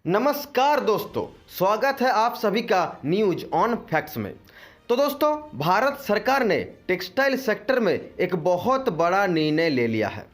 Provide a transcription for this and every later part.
नमस्कार दोस्तों, स्वागत है आप सभी का न्यूज ऑन फैक्ट्स में। तो दोस्तों, भारत सरकार ने टेक्सटाइल सेक्टर में एक बहुत बड़ा निर्णय ले लिया है।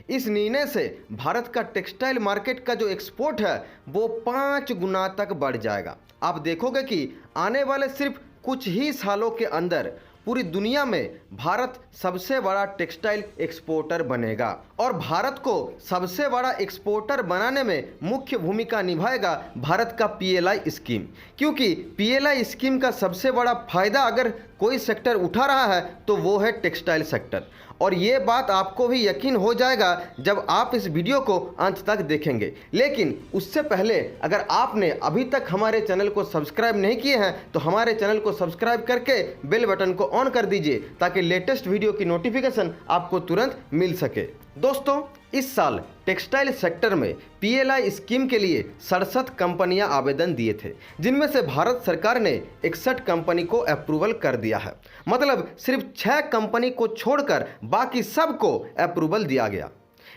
इस निर्णय से भारत का टेक्सटाइल मार्केट का जो एक्सपोर्ट है वो 5 गुना तक बढ़ जाएगा। आप देखोगे कि आने वाले सिर्फ कुछ ही सालों के अंदर पूरी दुनिया में भारत सबसे बड़ा टेक्सटाइल एक्सपोर्टर बनेगा और भारत को सबसे बड़ा एक्सपोर्टर बनाने में मुख्य भूमिका निभाएगा भारत का पीएलआई स्कीम। क्योंकि पीएलआई स्कीम का सबसे बड़ा फायदा अगर कोई सेक्टर उठा रहा है तो वो है टेक्सटाइल सेक्टर। और ये बात आपको भी यकीन हो जाएगा जब आप इस वीडियो को अंत तक देखेंगे। लेकिन उससे पहले अगर आपने अभी तक हमारे चैनल को सब्सक्राइब नहीं किए हैं तो हमारे चैनल को सब्सक्राइब करके बेल बटन को ऑन कर दीजिए ताकि लेटेस्ट वीडियो की नोटिफिकेशन आपको तुरंत मिल सके। दोस्तों, इस साल टेक्सटाइल सेक्टर में पीएलआई स्कीम के लिए 67 कंपनियां आवेदन दिए थे, जिनमें से भारत सरकार ने 61 कंपनी को अप्रूवल कर दिया है। मतलब सिर्फ 6 कंपनी को छोड़कर बाकी सबको अप्रूवल दिया गया।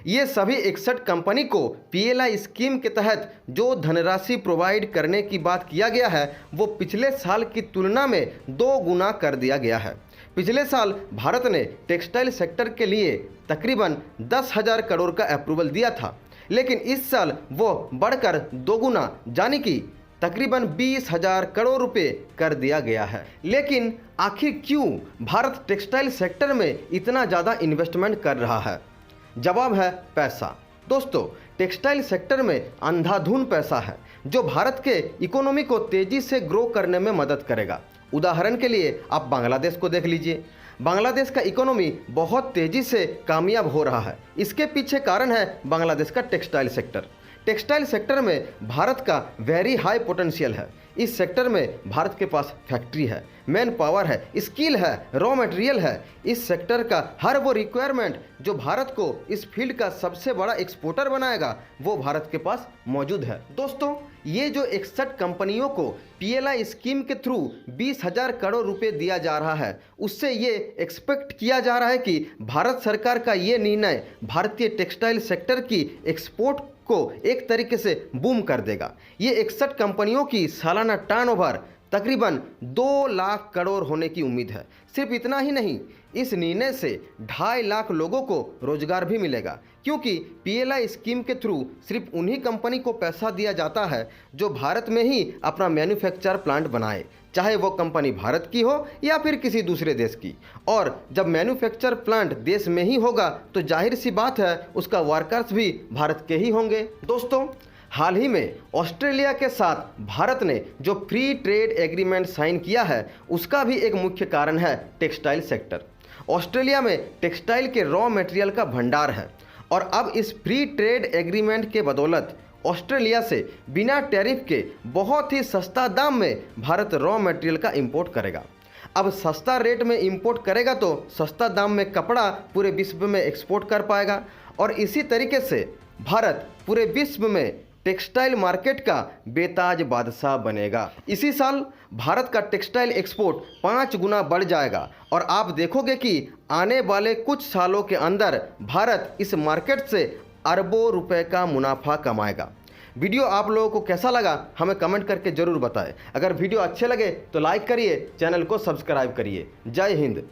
ये सभी 61 कंपनी को पीएलआई स्कीम के तहत जो धनराशि प्रोवाइड करने की बात किया गया है वो पिछले साल की तुलना में 2 गुना कर दिया गया है। पिछले साल भारत ने टेक्सटाइल सेक्टर के लिए तकरीबन 10,000 करोड़ का अप्रूवल दिया था, लेकिन इस साल वो बढ़कर 2 गुना यानी कि तकरीबन 20,000 करोड़ रुपए कर दिया गया है। लेकिन आखिर क्यों भारत टेक्सटाइल सेक्टर में इतना ज़्यादा इन्वेस्टमेंट कर रहा है? जवाब है पैसा। दोस्तों, टेक्सटाइल सेक्टर में अंधाधुन पैसा है जो भारत के इकोनॉमी को तेज़ी से ग्रो करने में मदद करेगा। उदाहरण के लिए आप बांग्लादेश को देख लीजिए। बांग्लादेश का इकोनॉमी बहुत तेज़ी से कामयाब हो रहा है। इसके पीछे कारण है बांग्लादेश का टेक्सटाइल सेक्टर। टेक्सटाइल सेक्टर में भारत का वेरी हाई पोटेंशियल है। इस सेक्टर में भारत के पास फैक्ट्री है, मैन पावर है, स्किल है, रॉ मटेरियल है। इस सेक्टर का हर वो रिक्वायरमेंट जो भारत को इस फील्ड का सबसे बड़ा एक्सपोर्टर बनाएगा वो भारत के पास मौजूद है। दोस्तों, ये जो 61 कंपनियों को पीएलआई स्कीम के थ्रू 20,000 करोड़ रुपए दिया जा रहा है, उससे ये एक्सपेक्ट किया जा रहा है कि भारत सरकार का ये निर्णय भारतीय टेक्सटाइल सेक्टर की एक्सपोर्ट को एक तरीके से बूम कर देगा। ये 61 कंपनियों की सालाना टर्नओवर तकरीबन 2 लाख करोड़ होने की उम्मीद है। सिर्फ इतना ही नहीं, इस निर्णय से 2.5 लाख लोगों को रोजगार भी मिलेगा, क्योंकि पीएलआई स्कीम के थ्रू सिर्फ उन्हीं कंपनी को पैसा दिया जाता है जो भारत में ही अपना मैन्युफैक्चर प्लांट बनाए, चाहे वो कंपनी भारत की हो या फिर किसी दूसरे देश की। और जब मैन्युफैक्चर प्लांट देश में ही होगा तो जाहिर सी बात है उसका वर्कर्स भी भारत के ही होंगे। दोस्तों, हाल ही में ऑस्ट्रेलिया के साथ भारत ने जो फ्री ट्रेड एग्रीमेंट साइन किया है उसका भी एक मुख्य कारण है टेक्सटाइल सेक्टर। ऑस्ट्रेलिया में टेक्सटाइल के रॉ मटेरियल का भंडार है और अब इस फ्री ट्रेड एग्रीमेंट के बदौलत ऑस्ट्रेलिया से बिना टैरिफ के बहुत ही सस्ता दाम में भारत रॉ मटेरियल का इंपोर्ट करेगा। अब सस्ता रेट में इंपोर्ट करेगा तो सस्ता दाम में कपड़ा पूरे विश्व में एक्सपोर्ट कर पाएगा और इसी तरीके से भारत पूरे विश्व में टेक्सटाइल मार्केट का बेताज बादशाह बनेगा। इसी साल भारत का टेक्सटाइल एक्सपोर्ट 5 गुना बढ़ जाएगा और आप देखोगे कि आने वाले कुछ सालों के अंदर भारत इस मार्केट से अरबों रुपए का मुनाफा कमाएगा। वीडियो आप लोगों को कैसा लगा हमें कमेंट करके ज़रूर बताएं। अगर वीडियो अच्छे लगे तो लाइक करिए, चैनल को सब्सक्राइब करिए। जय हिंद।